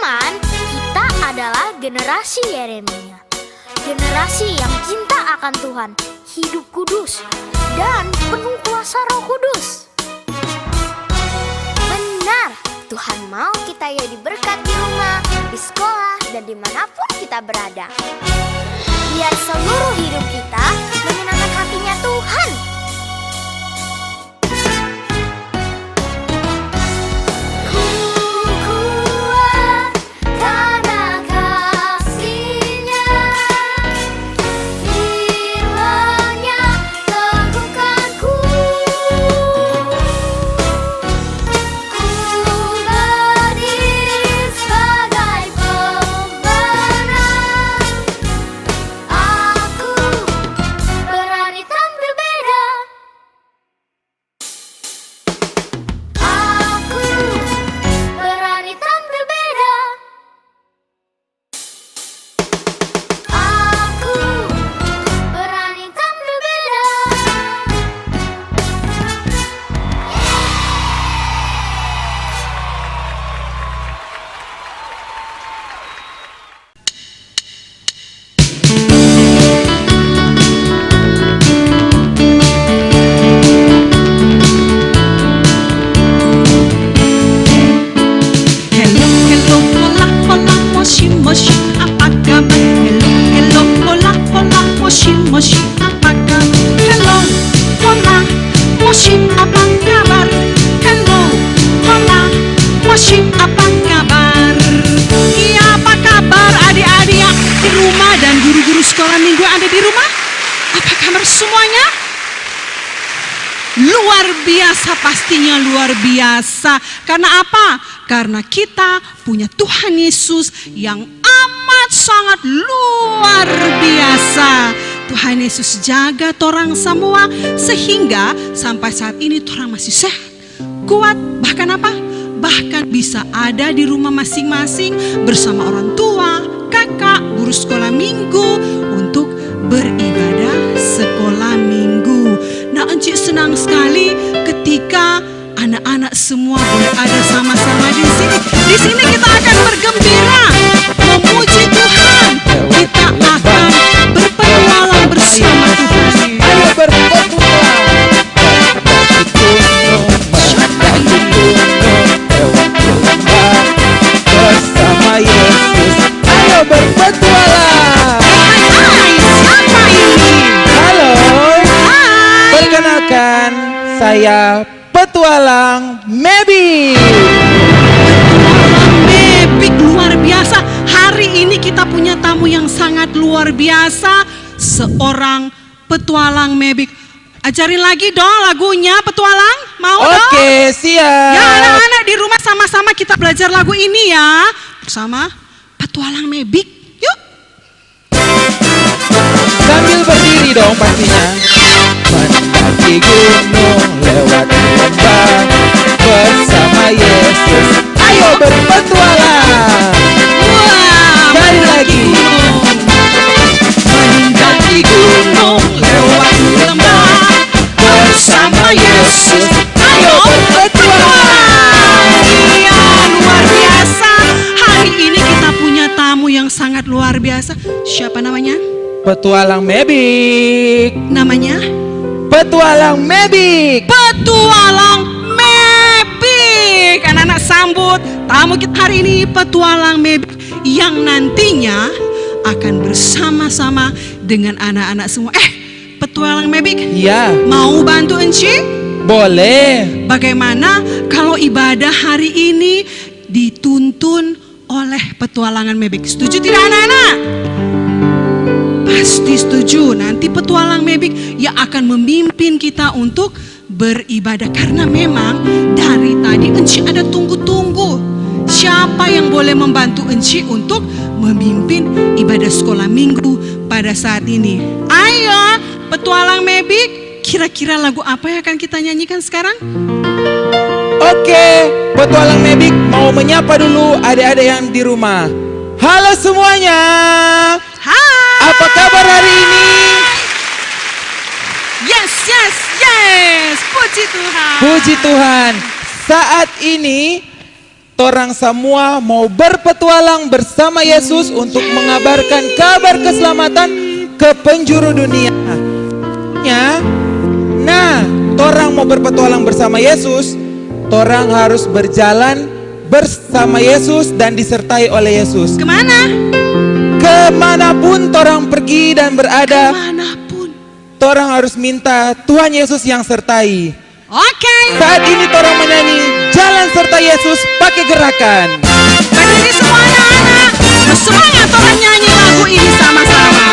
teman-teman, kita adalah generasi Yeremia. Generasi yang cinta akan Tuhan, hidup kudus, dan penuh kuasa Roh Kudus. Benar, Tuhan mau kita jadi berkat di rumah, di sekolah, dan dimanapun kita berada. Biar seluruh hidup kita menyenangkan hatinya Tuhan. Luar biasa, pastinya luar biasa. Karena apa? Karena kita punya Tuhan Yesus yang amat sangat luar biasa. Tuhan Yesus jaga torang semua sehingga sampai saat ini torang masih sehat, kuat, bahkan apa? Bahkan bisa ada di rumah masing-masing bersama orang tua, kakak, guru sekolah minggu untuk beribadah sekolah minggu. Nah, Encik senang sekali ketika anak-anak semua boleh ada sama-sama di sini. Di sini kita akan bergembira, memuji Tuhan. Kita akan berpetualang bersama Tuhan. Ayo berpetualang. Bersama Yesus. Ayo berpetualang. Siapa ini? Halo. Hai. Perkenalkan, saya Petualang Mebik. Petualang Mebik luar biasa. Hari ini kita punya tamu yang sangat luar biasa, seorang petualang Mebik. Ajarin lagi dong lagunya petualang, mau dong? Oke, siap. Ya anak-anak di rumah sama-sama kita belajar lagu ini ya, bersama petualang Mebik. Yuk. Sambil berdiri dong pastinya. Mendaki gunung, lewati lembah, bersama Yesus. Ayo berpetualang. Wah, Sekali lagi. mendaki gunung, lewati lembah, bersama Yesus. Ayo berpetualang. Iya, luar biasa. Hari ini kita punya tamu yang sangat luar biasa. Siapa namanya? Petualang Mebik. Namanya? Petualang Mebik. Petualang Mebik. Anak-anak sambut tamu kita hari ini, Petualang Mebik, yang nantinya akan bersama-sama dengan anak-anak semua. Petualang Mebik, Ya, mau bantu Enci? boleh. Bagaimana kalau ibadah hari ini dituntun oleh petualangan Mebik? Setuju tidak anak-anak? Pasti setuju. Nanti petualang Mebik yang akan memimpin kita untuk beribadah. Karena memang dari tadi Enci ada tunggu-tunggu. Siapa yang boleh membantu Enci untuk memimpin ibadah sekolah minggu pada saat ini? Ayo petualang Mebik, kira-kira lagu apa yang akan kita nyanyikan sekarang? Oke, Petualang Mebik mau menyapa dulu adik-adik yang di rumah. Halo semuanya. Hai. Apa kabar hari ini? Yes. Puji Tuhan. Puji Tuhan. Saat ini torang semua mau berpetualang bersama Yesus untuk mengabarkan kabar keselamatan ke penjuru dunia. Nah, torang mau berpetualang bersama Yesus, torang harus berjalan bersama Yesus dan disertai oleh Yesus. Kemana? Kemanapun torang pergi dan berada, Manapun. torang harus minta Tuhan Yesus yang sertai. Oke. Saat ini torang menyanyi Jalan Serta Yesus pakai gerakan. Berdiri semuanya anak. Semangat orang nyanyi lagu ini sama-sama.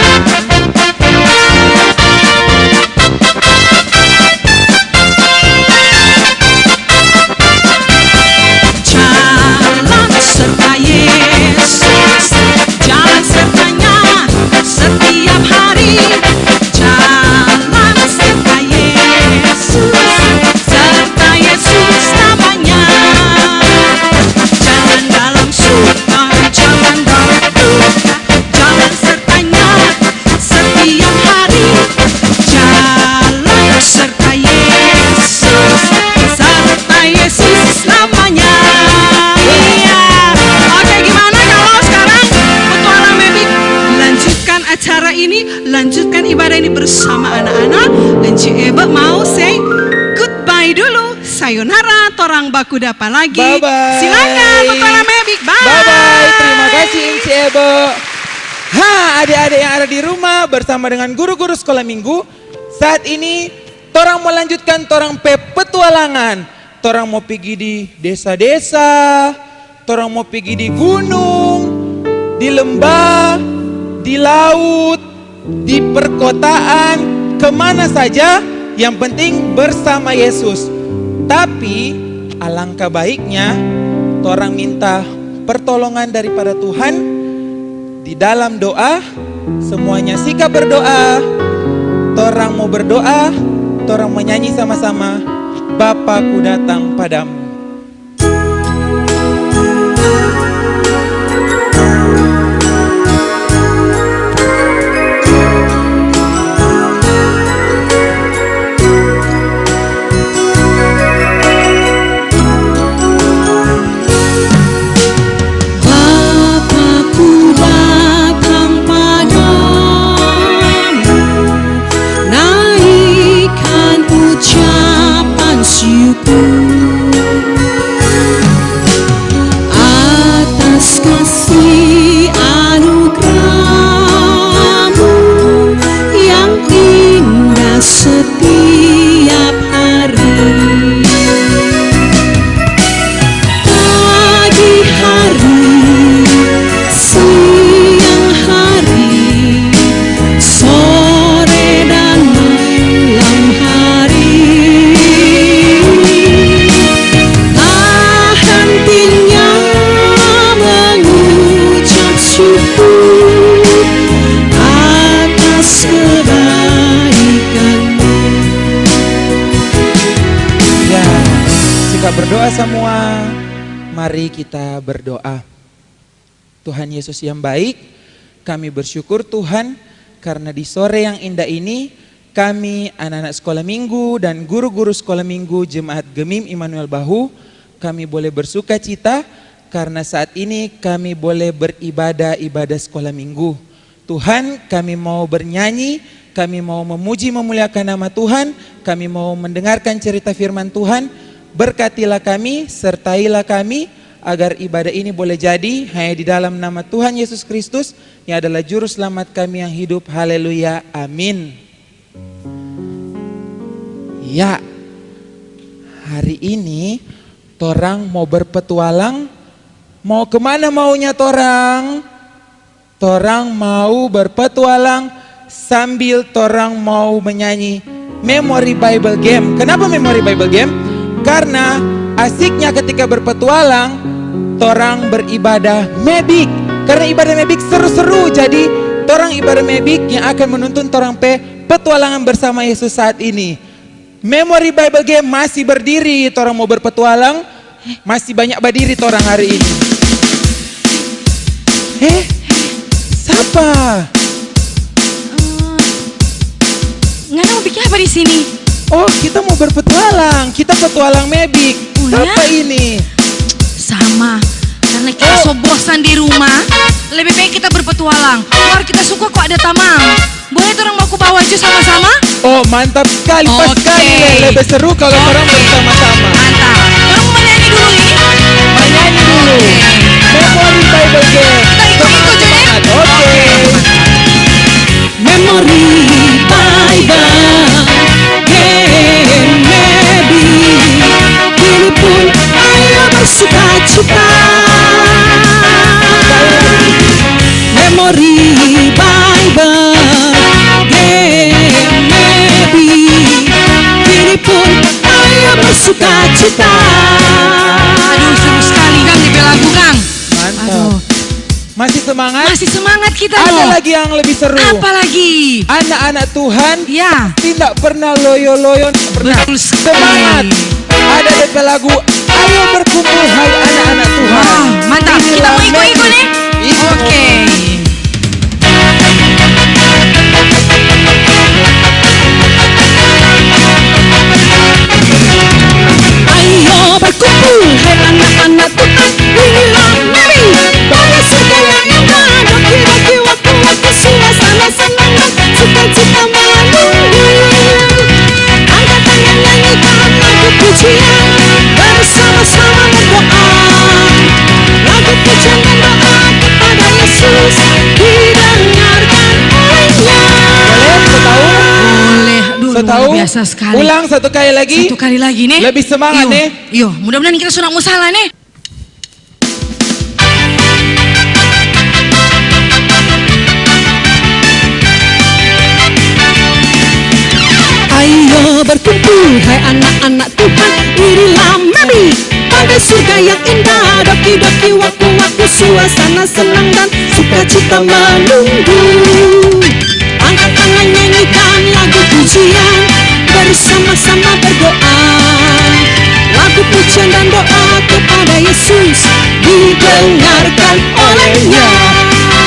Jalan serta Yesus, jalan sertanya setiap hari. Jalan serta Yesus, serta Yesus namanya. Jalan dalam suka, jalan dalam duka, jalan sertanya setiap hari. Jalan serta Yesus, serta Yesus namanya. Iya. Oke, gimana kalau sekarang petualang Mebik lanjutkan acara ini, lanjutkan ibadah ini bersama anak-anak. Dan Cik Ebe mau say goodbye dulu. Sayonara, torang baku dapa lagi. Bye-bye. Silakan petualang Mebik. Bye. Bye-bye, terima kasih Inci Ebo. Adik-adik yang ada di rumah bersama dengan guru-guru sekolah minggu. Saat ini torang mau lanjutkan torang petualangan. Torang mau pergi di desa-desa, torang mau pergi di gunung, di lembah, di laut, di perkotaan, kemana saja, yang penting bersama Yesus. Tapi alangkah baiknya torang minta pertolongan daripada Tuhan di dalam doa. Semuanya sikap berdoa. Torang mau berdoa, torang menyanyi sama-sama, Bapakku datang padamu. Bapakku datang padamu, naikkan ucapan syukur atas kasih anugerahmu yang indah setiap hari. Pagi hari, siang hari, sore dan malam hari, tak hentinya mengucap syukur atas kebaikanmu. Ya, sikap berdoa semua. Mari kita berdoa. Tuhan Yesus yang baik, kami bersyukur Tuhan karena di sore yang indah ini kami anak-anak sekolah minggu dan guru-guru sekolah minggu Jemaat Gemim Immanuel Bahu, kami boleh bersuka cita karena saat ini kami boleh beribadah ibadah sekolah minggu. Tuhan, kami mau bernyanyi, kami mau memuji memuliakan nama Tuhan, kami mau mendengarkan cerita firman Tuhan. Berkatilah kami, sertailah kami, agar ibadah ini boleh jadi hanya di dalam nama Tuhan Yesus Kristus yang adalah juru selamat kami yang hidup. Haleluya, amin. Ya, hari ini torang mau berpetualang. Mau kemana maunya torang? Torang mau berpetualang sambil torang mau menyanyi Memory Bible Game. Kenapa Memory Bible Game? Karena asiknya ketika berpetualang, torang beribadah mebik. Karena ibadah mebik seru-seru, jadi torang ibadah mebik yang akan menuntun torang petualangan bersama Yesus saat ini. Memory Bible Game masih berdiri, torang mau berpetualang, masih banyak berdiri torang hari ini. Siapa? Ngana mau bikin apa di sini? Oh, kita mau berpetualang. Kita petualang mebik. Oh, Siapa ya? ini? Sama, so bosan di rumah, lebih baik kita berpetualang. Luar kita suka kok ada tamang. Boleh orang mau ku bawa aja sama-sama? Oh mantap sekali, pas Oke. sekali Le. Lebih seru kalau orang bersama-sama. Mantap. Orang mau nyanyi dulu ini? Nyanyi dulu. Memory Bible Game. Kita ikut-ikut aja ya? Oke. Memory Bible Game Maybe kini pun ayo bersuka cita. Memory Bible Game Maybe kini pun ayo bersuka cita. Aduh seru sekali Kang di lagu Kang. Mantap. Masih semangat? Masih semangat kita Ada loh. lagi yang lebih seru. Apa lagi? Anak-anak Tuhan Ya. tidak pernah loyo-loyo, pernah Betul sekali. semangat. Ada DP lagu, ayo berkumpul hai anak-anak Tuhan. Wah, mantap. Kita Inilah mau ikut-ikut nih? Ikut. Oke. Ayo berkumpul hai anak-anak Tuhan. Inilah Mary pada surga yang indah. Doki-doki waktu-waktu suasana senang dan sukacita menunggu. Angkat tangan nyanyikan lagu pujian bersama-sama berdoa. Lagu pujian dan doa kepada Yesus didengarkan olehnya. Boleh, setahu? Boleh. Aduh, Setahu? luar biasa sekali. Ulang satu kali lagi. Satu kali lagi nih. Lebih semangat Iyo, nih. Iyo, mudah-mudahan kita sunat musalah nih. Ayo berkumpul hai anak-anak Tuhan. Inilah Mary pada surga yang indah. Doki-doki waktu-waktu suasana senang dan sukacita menunggu. Angkat tangan nyanyikan lagu pujian bersama-sama berdoa. Lagu pujian dan doa kepada Yesus didengarkan olehnya.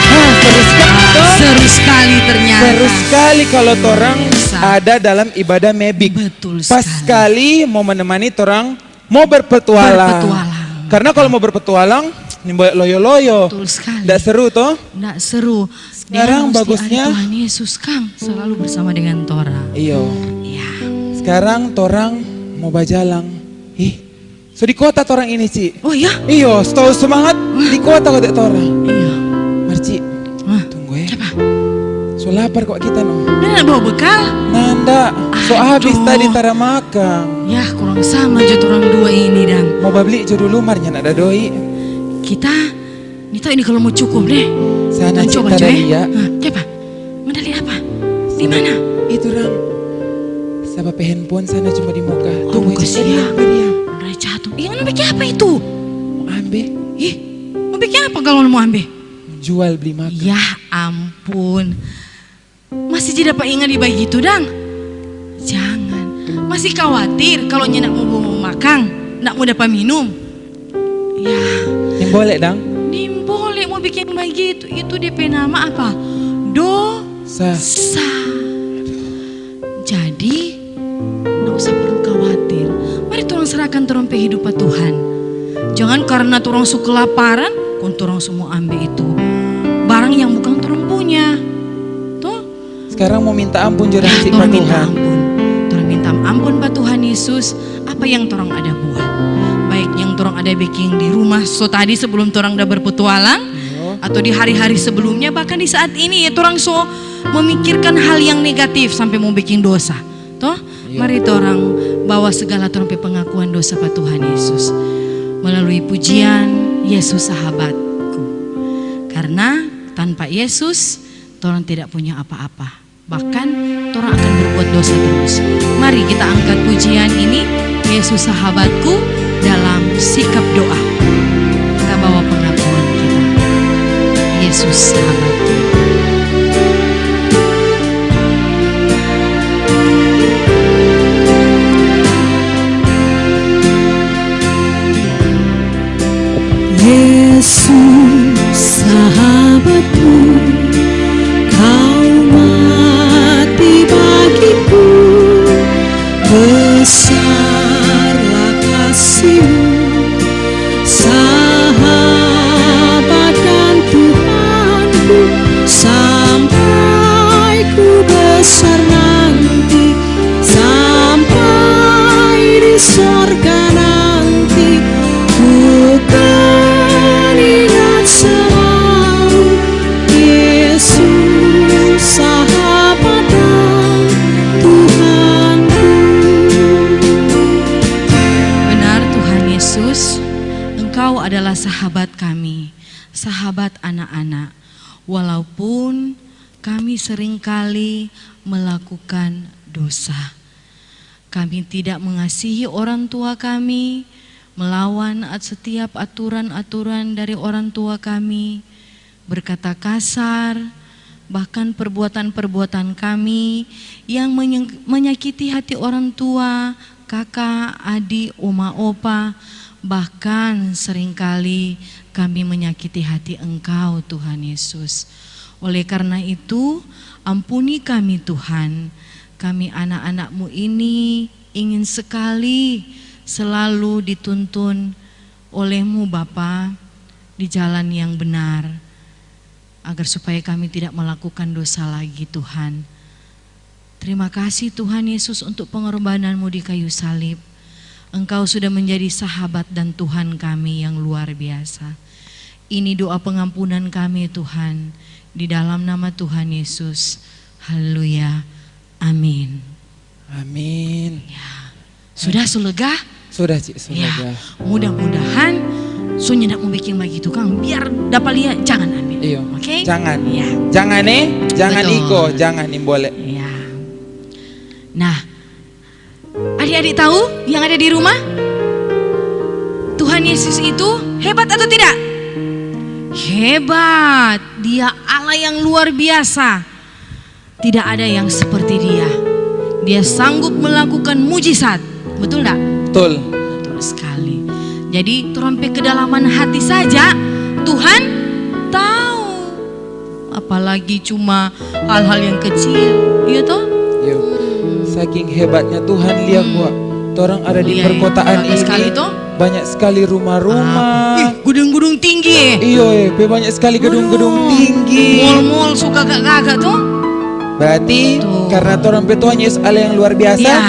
Seru sekali toh. Seru sekali ternyata. Seru sekali kalau torang Sa- ada dalam ibadah mebik. Betul Pas sekali. sekali mau menemani torang mau berpetualang. Berpetualang. Karena kalau mau berpetualang, ini boleh loyo-loyo. Betul sekali. Nggak seru toh? Nggak seru. Sekarang Dia mesti bagusnya- ada Tuhan Yesus Kang selalu bersama dengan Tora. Iya. Ya. Sekarang torang mau bajalang. Ih, so di kota torang ini Ci. Oh ya? Iyo, setahu semangat di kota kok torang. Iya. Marci, Hah? tunggu ya. Siapa? So lapar kok kita no. Dia nak bawa bekal? Nanda, so habis Aduh. tadi tara makan. Ya kurang sama aja orang dua ini dan Mau beli jo dulu marnya nak ada doi. kita ini tahu ini kalau mau cukup deh. Sana Dan coba cita aja dia. Siapa? Medali apa? Di mana? Itu Ram. Sabab handphone sana cuma di muka. Tunggu muka aja siang. diam. Medali jatuh. Iya, mau bikin apa itu? Mau ambil, Ih, mau bikin apa kalau mau ambil? jual beli makan. Ya ampun. Masih tidak dapat ingat di bayi itu, Dang? Jangan. Masih khawatir kalau nak mau makan, nak mau dapat minum. Ya, Yang boleh dang. boleh mau bikin bayi itu DP nama apa? Dosa. Jadi, nggak usah perlu khawatir. Mari tolong serahkan turun kehidupan Tuhan. Jangan karena turun suka kelaparan, kon turun semua ambil itu. Barang yang bukan turun punya. Tuh, Sekarang mau minta ampun jorang ya, si turun Pak minta Tuhan. ampun. Turun minta ampun Pak Tuhan Yesus. Apa yang turun ada buat? Baik yang turun ada bikin di rumah. So tadi sebelum turun udah berpetualang. Atau di hari-hari sebelumnya, bahkan di saat ini ya orang so memikirkan hal yang negatif sampai mau bikin dosa. Toh, mari orang bawa segala orang pengakuan dosa pada Tuhan Yesus melalui pujian Yesus sahabatku. Karena tanpa Yesus orang tidak punya apa-apa. Bahkan orang akan berbuat dosa terus. Mari kita angkat pujian ini, Yesus sahabatku, dalam sikap doa. Kita bawa pengakuan kita. Yesus sahabatku. Yesus sahabatku, kau mati bagiku, besarlah kasih-Mu sahabatku. adalah sahabat kami, sahabat anak-anak. Walaupun kami seringkali melakukan dosa. Kami tidak mengasihi orang tua kami, melawan setiap aturan-aturan dari orang tua kami, berkata kasar, bahkan perbuatan-perbuatan kami yang menyakiti hati orang tua, kakak, adik, oma, opa, bahkan seringkali kami menyakiti hati Engkau Tuhan Yesus. Oleh karena itu, ampuni kami Tuhan. Kami anak-anak-Mu ini ingin sekali selalu dituntun oleh-Mu Bapa di jalan yang benar, agar supaya kami tidak melakukan dosa lagi Tuhan. Terima kasih Tuhan Yesus untuk pengorbanan-Mu di kayu salib. Engkau sudah menjadi sahabat dan Tuhan kami yang luar biasa. Ini doa pengampunan kami Tuhan, di dalam nama Tuhan Yesus. Haleluya. Amin. Amin. Ya. Sudah sulega? Sudah Cik, Ya, sudah. mudah-mudahan Sonya nak mau bikin begitu Kang, biar dapat lihat jangan ambil. Iya. Oke? Jangan. Ya. Jangan jangan Betul. iko, jangan boleh. Ya. Nah, adik-adik tahu yang ada di rumah? Tuhan Yesus itu hebat atau tidak? Hebat. Dia Allah yang luar biasa. Tidak ada yang seperti Dia. Dia sanggup melakukan mujizat. Betul enggak? Betul. Betul sekali. Jadi sampai kedalaman hati saja Tuhan tahu. Apalagi cuma hal-hal yang kecil, iya toh? Yo. Saking hebatnya Tuhan lihat gua. Orang ada di Iya, perkotaan banyak ini sekali toh. banyak sekali rumah-rumah. Gudung-gudung tinggi. Iya, banyak sekali gedung-gedung tinggi. Mall-mall suka gagak-gagak tuh. Berarti Tuh. karena Tuhan Tuhan Yesus Allah yang luar biasa. Iya.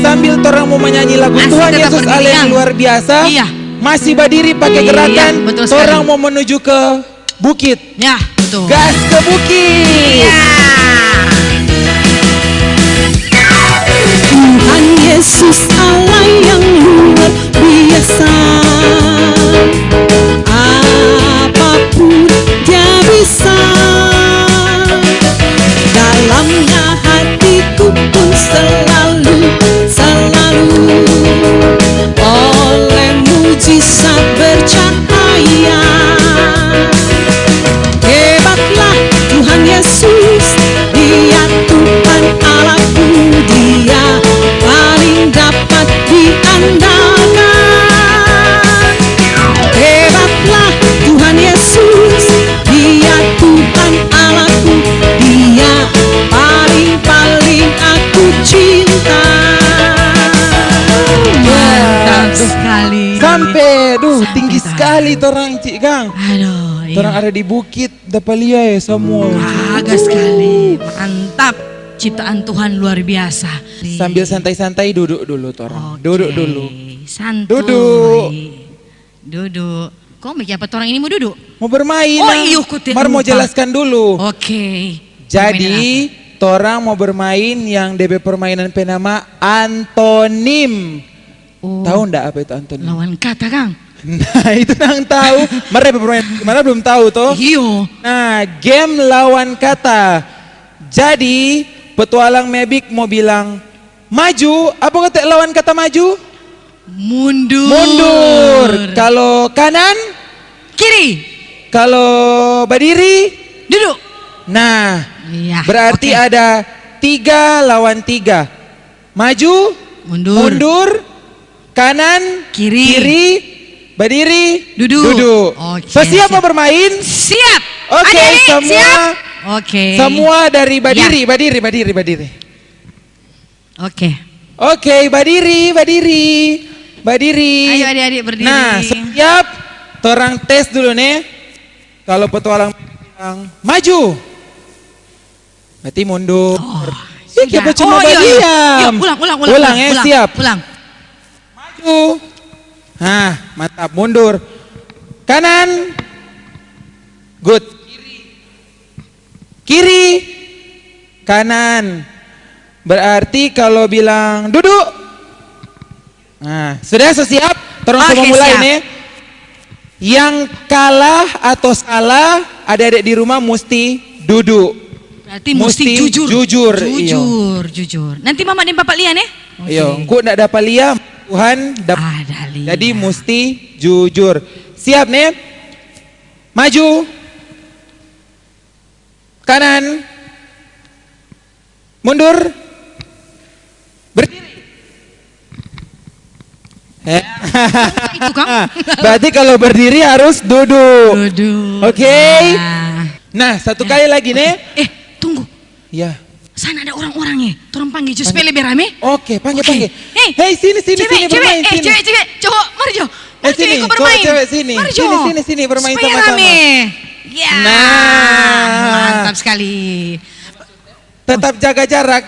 Sambil orang mau menyanyi lagu Masih Tuhan tetap Yesus Allah yang berdiri. luar biasa. Iya. Masih berdiri pakai Iya, gerakan. betul sekali. Orang mau menuju ke bukit. Ya, betul. Gas ke bukit. Ya. Tuhan Yesus Allah yang luar biasa. Apapun Dia bisa. Dalamnya hatiku pun selalu oleh mujizat bercahaya. Hebatlah Tuhan Yesus, Dia Tuhan Allahku, Dia paling dapat diandalkan. Hebatlah Tuhan Yesus, Dia Tuhan Allahku, Dia paling aku cinta. Mantap sekali. Sampai, Sampai tinggi dah. sekali orang Cik Kang. Aduh, iya. Orang ada di bukit, dapat lihat ya semua. Agak sekali. Mantap. Ciptaan Tuhan luar biasa. Sambil santai-santai duduk dulu orang. Oke, Duduk dulu. Santuy. Duduk. Duduk. Kok mikir apa orang ini mau duduk? Mau bermain. Oh, Nang. iya, aku tidak Mar mau lupa. jelaskan dulu. Oke. Jadi, torang mau bermain yang DB permainan penama antonim. Oh, Tahu ndak apa itu antonim? lawan kata Kang. Nah, itu nang tahu. Mereka bermain gimana belum tahu toh? Iyo. Nah, game lawan kata. Jadi, petualang Mebik mau bilang maju. Apa kata lawan kata maju? Mundur. Mundur. Kalau kanan, Kiri. kalau berdiri. Duduk. Nah, Iya. berarti oke. ada 3 lawan 3. Maju, Mundur. mundur, kanan, Kiri. berdiri, Duduk. Oke, So, siap mau siap. bermain? Siap. Oke, Adik-adik, semua. siap. Oke. Semua dari berdiri, Ya. berdiri. Oke. Oke, berdiri. Ayo adik-adik berdiri. Nah, siap. Torang tes dulu nih. Kalau petualang bilang maju, berarti mundur. Ya, kita Sudah. cuma iya. berdiam. Yuk, ulang. Ulang ya, siap. Ulang. Maju. Nah, mantap, mundur. Kanan. Good. Kiri. Kanan. Berarti kalau bilang duduk. Nah, sudah siap? Terus Oke, semua mulai siap. nih. Yang kalah atau salah, adik-adik di rumah mesti duduk. Berarti mesti jujur. Jujur. Jujur. Nanti mama dan bapak lihat ya. Iya, engkau ndak dapat lihat, Tuhan dapat. Ada lihat. Jadi mesti jujur. Siap nih? Maju. Kanan. Mundur. Berdiri. Itu Kang. Berarti kalau berdiri harus duduk. Duduk. Oke. Nah, satu kali lagi nih. Tunggu. Ya. Sana ada orang-orangnya. Torang panggil jus supaya lebih rame. Oke, panggil. Hei, sini cewek, bermain sini. cewek, cowok, mari Jo. Mari sini, ikut bermain. cewek sini. Mari Jo. Sini bermain supaya sama-sama. rame. Ya. Nah. Mantap sekali. Tetap jaga jarak.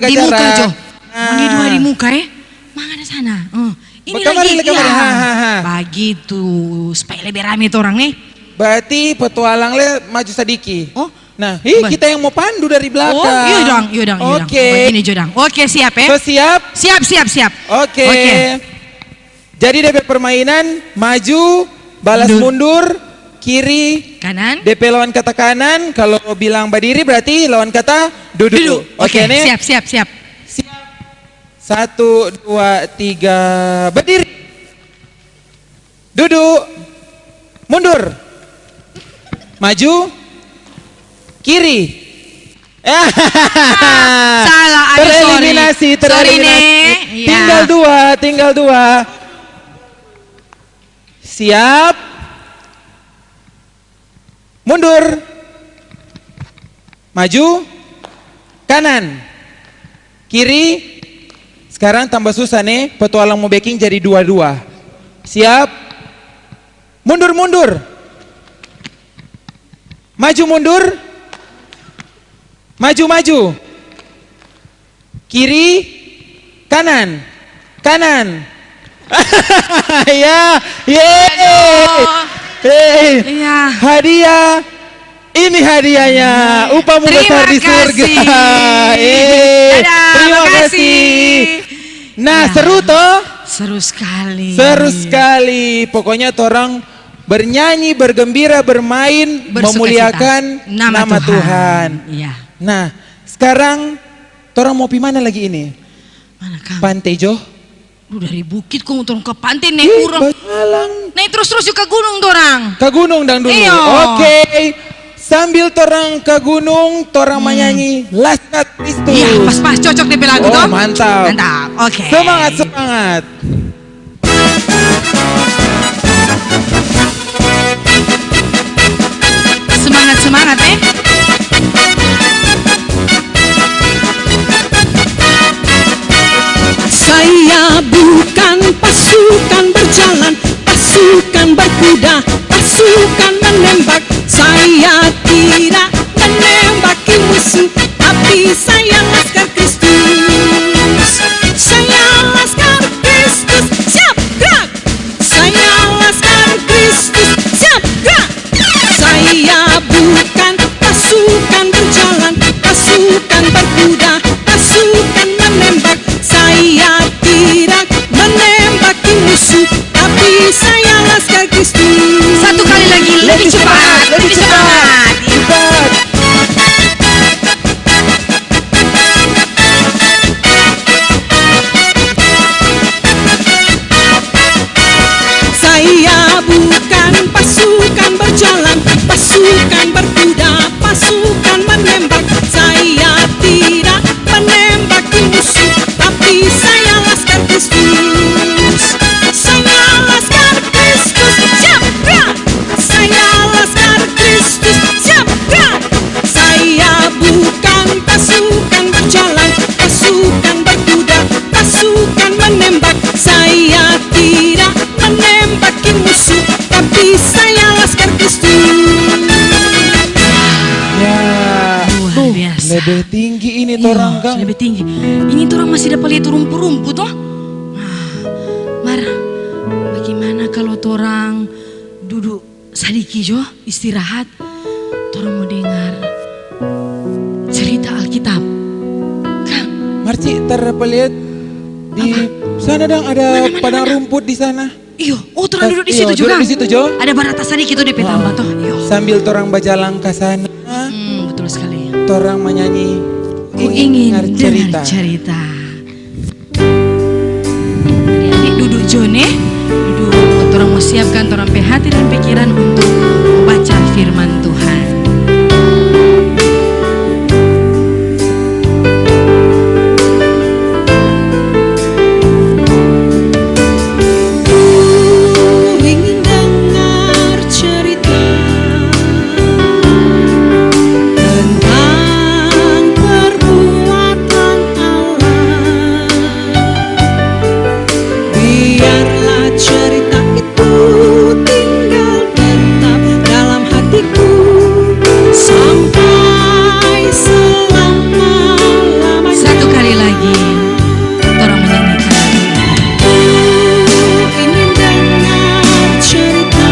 Di muka Jo. Ini dua di muka ya. Mana sana? Ini Kamari. ya. Begitu. Supaya lebih rame tuh orang nih. Berarti petualang le maju sedikit. Oh. Nah, kita yang mau pandu dari belakang. Oh, iya dong. Oke. Begini Jodang. Oke, siap ya. So, siap? Siap. Oke. Jadi DP permainan maju, balas mundur, kiri, kanan. DP lawan kata kanan. Kalau bilang berdiri berarti lawan kata duduk. Oke, nih. siap. Siap. 1, 2, 3, berdiri. Duduk. Mundur. Maju. Kiri. Salah, Tereliminasi. Sorry nih. Ya. Tinggal dua. Siap. Mundur. Maju. Kanan. Kiri. Sekarang tambah susah nih, petualang mau backing jadi 2-2. Siap. Mundur. Maju mundur. Maju. Kiri, kanan. Ya, Iya. Hadiah. Ini hadiahnya. Upahmu besar di surga. Terima kasih. Nah, seru toh? Seru sekali. Pokoknya orang bernyanyi, bergembira, bermain, memuliakan nama Tuhan. Iya. Nah, sekarang orang mau pi mana lagi ini? Mana Kang? Pantai Jo. Dari bukit kok orang ke pantai naik kurang. Naik terus yuk ke gunung dorang. Ke gunung dang dulu. Iyo. Oke. Sambil torang ke gunung, torang menyanyi Laskar Kristus. Iya, pas cocok DP lagu toh. Mantap. Oke. Semangat. Semangat eh. Saya bukan pasukan berjalan, pasukan berkuda, pasukan menembak. Saya tidak menembaki musuh, tapi saya Laskar Kristus. Saya Laskar Kristus, siap gerak. Saya Laskar Kristus, siap gerak. Saya bukan pasukan berjalan, pasukan berkuda, pasukan menembak. Saya tidak menembaki musuh, tapi saya Laskar Kristus. Satu kali lagi, lebih cepat. Saya bukan pasukan berjalan, pasukan berkuda, pasukan menembak. Saya tidak menembaki musuh, tapi saya Laskar Kristus. Saya Laskar Kristus, siap gerak. Saya Laskar Kristus, siap gerak. Saya bukan pasukan berjalan, pasukan berkuda, pasukan menembak. Saya tidak menembaki musuh, tapi saya Laskar Kristus. Ya. Luar biasa. Lebih tinggi ini torang Kang. Lebih tinggi. Ini torang masih dapat lihat rumput-rumput toh. Marah. Bagaimana kalau torang duduk sedikit Jo, istirahat. Torang mau dengar cerita Alkitab. Kang. Marci, terlihat di sana dang ada padang rumput di sana. Iyo, oh torang duduk di situ Iyo, juga. duduk di situ, Jo. Ada batasan dikit tuh di petambah toh. Iyo. Sambil torang baca langkah sana, Betul sekali. torang menyanyi Ku ingin dengar dengar cerita. Adik-adik duduk Jone, duduk. Torang mau siapkan torang pe hati dan pikiran untuk baca firman Tuhan. Ingin dengar cerita tentang perbuatan Allah. Biarlah cerita itu tinggal tetap dalam hatiku sampai selama-lamanya. Satu kali lagi, torang menyanyikan. Ingin dengar cerita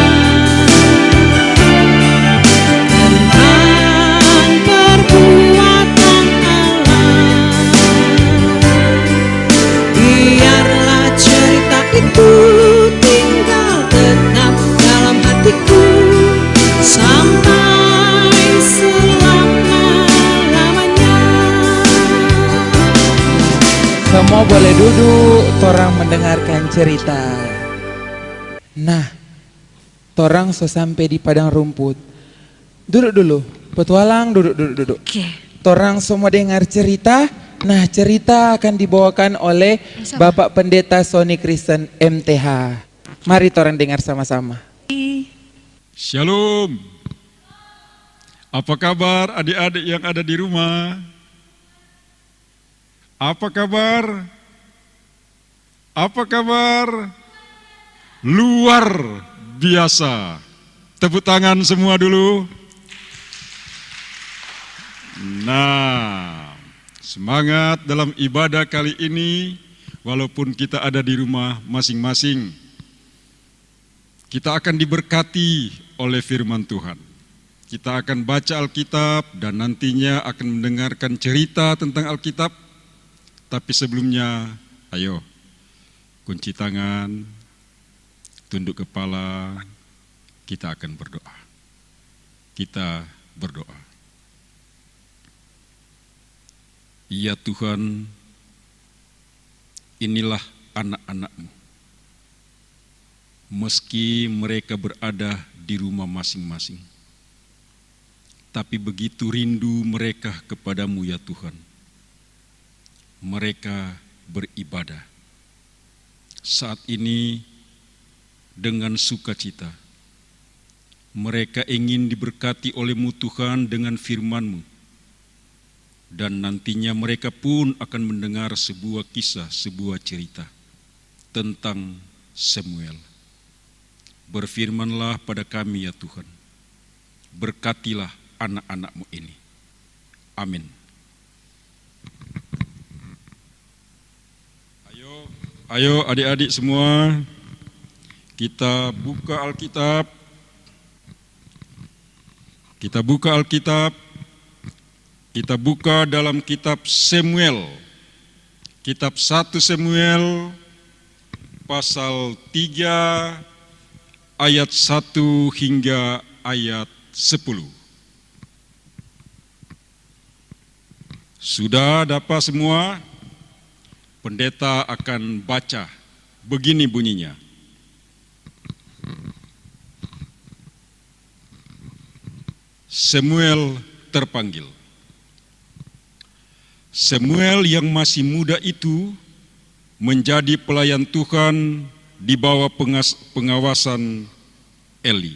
tentang perbuatan Allah. Biarlah cerita itu tinggal tetap dalam hatiku sampai selama-lamanya. Semua boleh duduk, torang mendengarkan cerita. Nah, torang so sampai di padang rumput. Duduk dulu, petualang duduk. Oke. Torang semua dengar cerita. Nah, cerita akan dibawakan oleh Sama. Bapak Pendeta Sony Kristen MTH. Mari torang dengar sama-sama. Shalom. Apa kabar adik-adik yang ada di rumah? Apa kabar? Apa kabar? Luar biasa. Tepuk tangan semua dulu. Nah, semangat dalam ibadah kali ini, walaupun kita ada di rumah masing-masing, kita akan diberkati oleh firman Tuhan. Kita akan baca Alkitab dan nantinya akan mendengarkan cerita tentang Alkitab. Tapi sebelumnya, ayo kunci tangan, tunduk kepala, kita akan berdoa. Kita berdoa. Ya Tuhan, inilah anak-anak-Mu. Meski mereka berada di rumah masing-masing, tapi begitu rindu mereka kepadamu ya Tuhan. Mereka beribadah. Saat ini dengan sukacita, mereka ingin diberkati oleh-Mu Tuhan dengan firman-Mu. Dan nantinya mereka pun akan mendengar sebuah kisah, sebuah cerita tentang Samuel. Berfirmanlah pada kami ya Tuhan, berkatilah anak-anak-Mu ini. Amin. Ayo adik-adik semua, kita buka Alkitab. Kita buka Alkitab. Kita buka dalam kitab Samuel. Kitab 1 Samuel pasal 3 ayat 1 hingga ayat 10. Sudah dapat semua? Pendeta akan baca, begini bunyinya. Samuel terpanggil. Samuel yang masih muda itu menjadi pelayan Tuhan di bawah pengawasan Eli.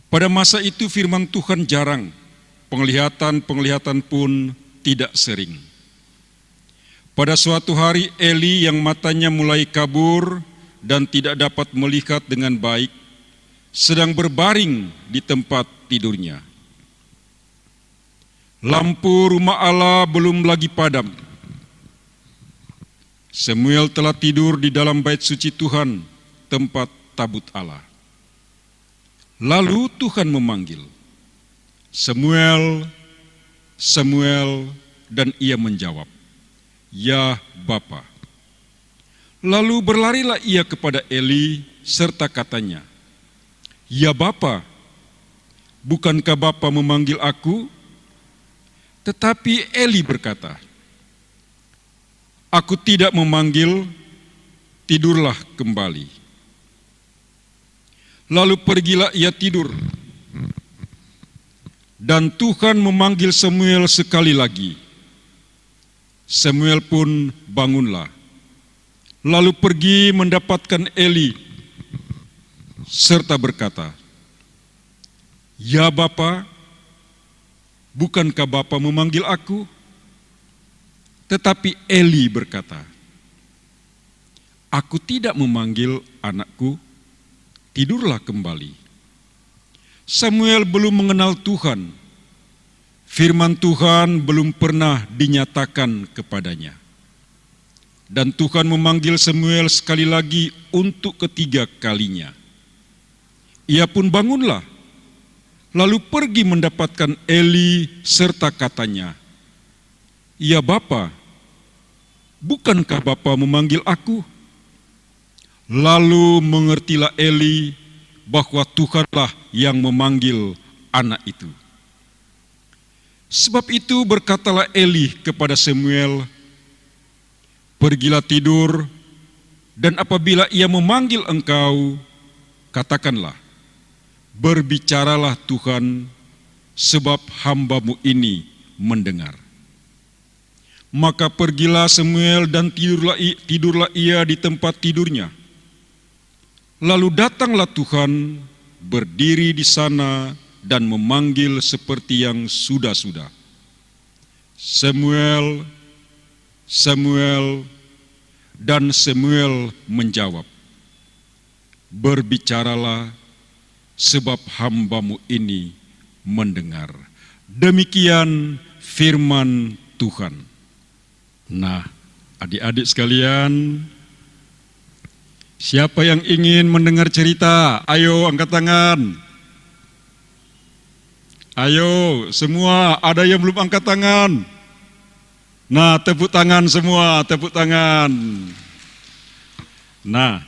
Pada masa itu firman Tuhan jarang, penglihatan pun tidak sering. Pada suatu hari Eli yang matanya mulai kabur dan tidak dapat melihat dengan baik, sedang berbaring di tempat tidurnya. Lampu rumah Allah belum lagi padam. Samuel telah tidur di dalam bait suci Tuhan, tempat tabut Allah. Lalu Tuhan memanggil, Samuel, Samuel, dan ia menjawab, Ya Bapa. Lalu berlarilah ia kepada Eli serta katanya, "Ya Bapa, bukankah Bapa memanggil aku?" Tetapi Eli berkata, "Aku tidak memanggil, tidurlah kembali." Lalu pergilah ia tidur. Dan Tuhan memanggil Samuel sekali lagi. Samuel pun bangunlah, lalu pergi mendapatkan Eli, serta berkata, "Ya Bapa, bukankah Bapa memanggil aku?" Tetapi Eli berkata, "Aku tidak memanggil, anakku, tidurlah kembali." Samuel belum mengenal Tuhan. Firman Tuhan belum pernah dinyatakan kepadanya. Dan Tuhan memanggil Samuel sekali lagi untuk ketiga kalinya. Ia pun bangunlah, lalu pergi mendapatkan Eli serta katanya, "Ya Bapa, bukankah Bapa memanggil aku?" Lalu mengertilah Eli bahwa Tuhanlah yang memanggil anak itu. Sebab itu berkatalah Eli kepada Samuel, "Pergilah tidur, dan apabila ia memanggil engkau, katakanlah, 'Berbicaralah Tuhan, sebab hamba-Mu ini mendengar.'" Maka pergilah Samuel dan tidurlah ia di tempat tidurnya. Lalu datanglah Tuhan, berdiri di sana dan memanggil seperti yang sudah-sudah, "Samuel, Samuel." Dan Samuel menjawab, "Berbicaralah, sebab hamba-Mu ini mendengar." Demikian firman Tuhan. Nah, adik-adik sekalian, siapa yang ingin mendengar cerita? Ayo angkat tangan. Ayo, semua. Ada yang belum angkat tangan? Nah, tepuk tangan semua, tepuk tangan. Nah,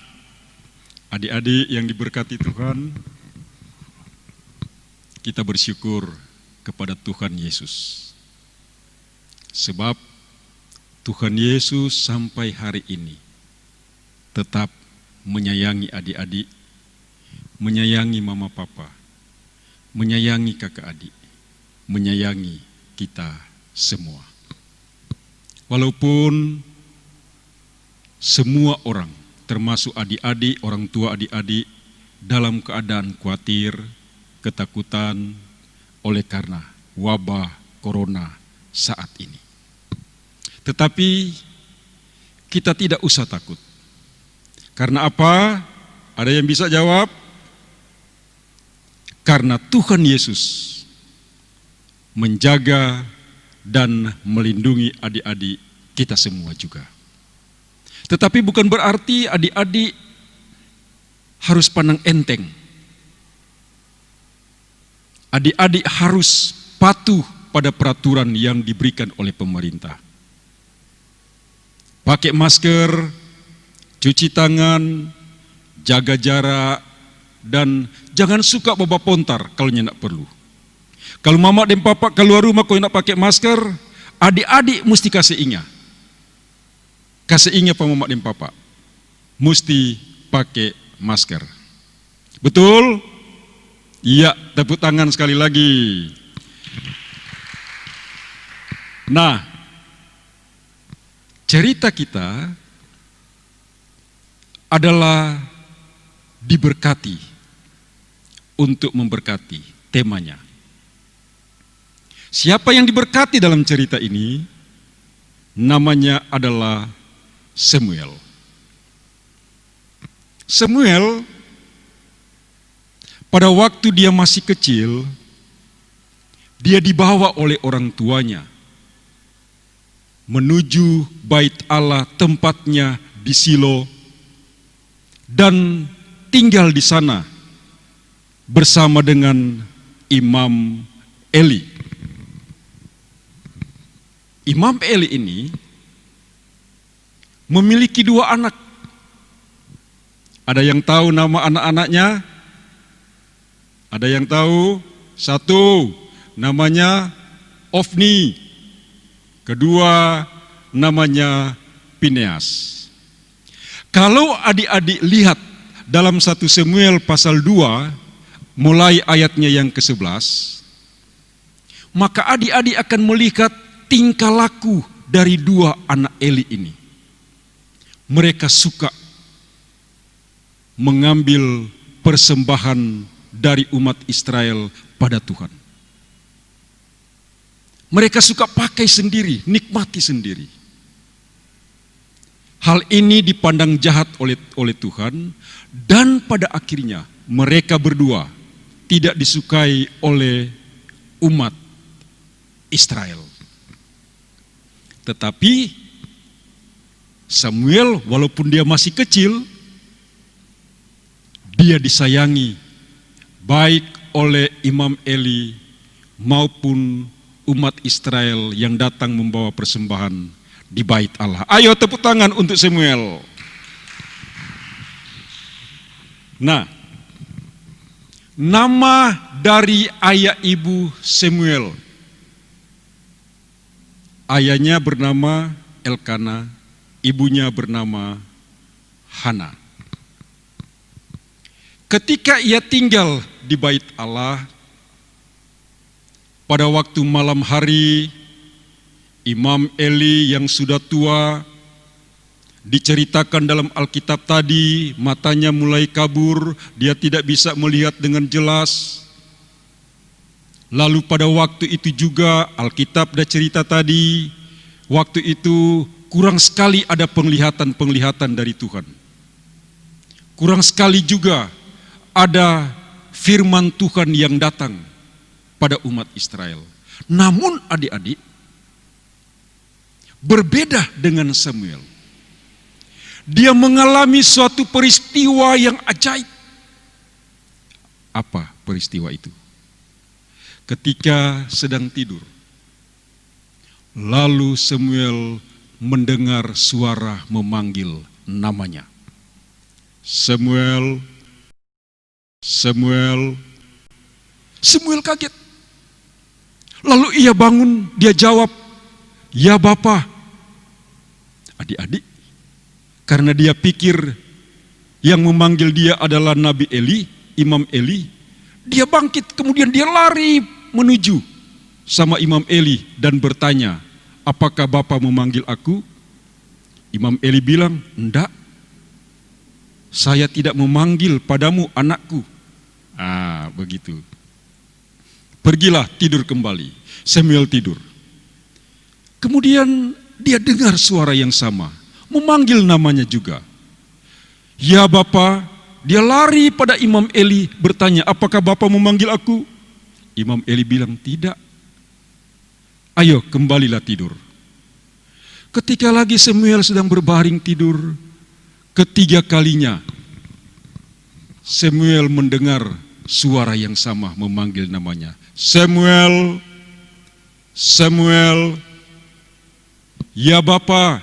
adik-adik yang diberkati Tuhan, kita bersyukur kepada Tuhan Yesus. Sebab Tuhan Yesus sampai hari ini tetap menyayangi adik-adik, menyayangi mama papa, menyayangi kakak adik, menyayangi kita semua. Walaupun semua orang, termasuk adik-adik, orang tua adik-adik, dalam keadaan khawatir, ketakutan oleh karena wabah corona saat ini. Tetapi kita tidak usah takut. Karena apa? Ada yang bisa jawab? Karena Tuhan Yesus menjaga dan melindungi adik-adik kita semua juga. Tetapi bukan berarti adik-adik harus pandang enteng. Adik-adik harus patuh pada peraturan yang diberikan oleh pemerintah. Pakai masker, cuci tangan, jaga jarak, dan jangan suka bawa pontar kalau tidak perlu. Kalau mama dan papa keluar rumah kau nak pakai masker, adik-adik mesti kasih ingat. Kasih ingat pak mama dan papa, mesti pakai masker. Betul? Iya, tepuk tangan sekali lagi. Nah, cerita kita adalah diberkati untuk memberkati, temanya. Siapa yang diberkati dalam cerita ini? Namanya adalah Samuel. Samuel pada waktu dia masih kecil, dia dibawa oleh orang tuanya menuju bait Allah, tempatnya di Silo, dan tinggal di sana bersama dengan Imam Eli. Imam Eli ini memiliki dua anak Ada yang tahu nama anak-anaknya? Ada yang tahu? Satu, namanya Ofni. Kedua, namanya Pineas. Kalau adik-adik lihat dalam 1 Samuel pasal 2, mulai ayatnya yang ke-11, maka adik-adik akan melihat tingkah laku dari 2 anak Eli ini. Mereka suka mengambil persembahan dari umat Israel pada Tuhan. Mereka suka pakai sendiri, nikmati sendiri. Hal ini dipandang jahat oleh Tuhan, dan pada akhirnya mereka berdua tidak disukai oleh umat Israel. Tetapi Samuel walaupun dia masih kecil, dia disayangi baik oleh Imam Eli maupun umat Israel yang datang membawa persembahan di bait Allah. Ayo tepuk tangan untuk Samuel. Nah, nama dari ayah ibu Samuel. Ayahnya bernama Elkana, ibunya bernama Hana. Ketika ia tinggal di bait Allah, pada waktu malam hari, Imam Eli yang sudah tua, diceritakan dalam Alkitab tadi, matanya mulai kabur, dia tidak bisa melihat dengan jelas. Lalu pada waktu itu juga, Alkitab ada cerita tadi, waktu itu kurang sekali ada penglihatan-penglihatan dari Tuhan. Kurang sekali juga ada firman Tuhan yang datang pada umat Israel. Namun adik-adik, berbeda dengan Samuel. Dia mengalami suatu peristiwa yang ajaib. Apa peristiwa itu? Ketika sedang tidur, lalu Samuel mendengar suara memanggil namanya. Samuel, Samuel. Samuel kaget. Lalu ia bangun, dia jawab, "Ya Bapa." Adik-adik, karena dia pikir yang memanggil dia adalah Nabi Eli, Imam Eli, dia bangkit, kemudian dia lari menuju sama Imam Eli dan bertanya, "Apakah Bapa memanggil aku?" Imam Eli bilang, "Enggak, saya tidak memanggil padamu anakku." Begitu. Pergilah tidur kembali. Samuel tidur. Kemudian dia dengar suara yang sama, memanggil namanya juga. "Ya Bapa." Dia lari pada Imam Eli bertanya, "Apakah Bapa memanggil aku?" Imam Eli bilang, "Tidak." "Ayo kembalilah tidur." Ketika lagi Samuel sedang berbaring tidur, ketiga kalinya Samuel mendengar suara yang sama memanggil namanya. "Samuel, Samuel." "Ya Bapa."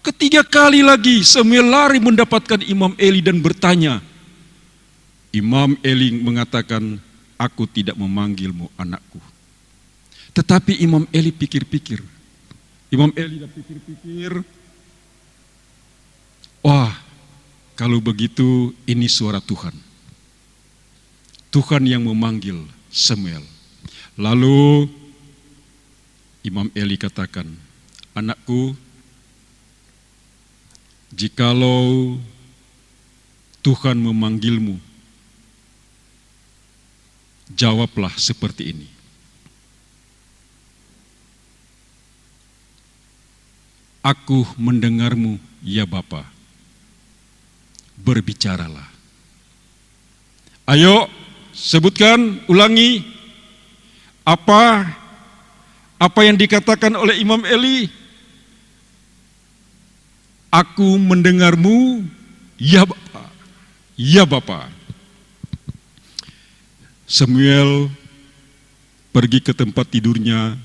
Ketiga kali lagi Samuel lari mendapatkan Imam Eli dan bertanya. Imam Eli mengatakan, "Aku tidak memanggilmu anakku." Tetapi Imam Eli pikir-pikir. Imam Eli pikir-pikir. Wah, kalau begitu ini suara Tuhan. Tuhan yang memanggil Samuel. Lalu Imam Eli katakan, "Anakku, jikalau Tuhan memanggilmu, jawablah seperti ini. Aku mendengarmu, ya Bapa. Berbicaralah." Ayo, sebutkan, ulangi. Apa yang dikatakan oleh Imam Eli? "Aku mendengarmu, ya Bapa." Ya Bapa. Samuel pergi ke tempat tidurnya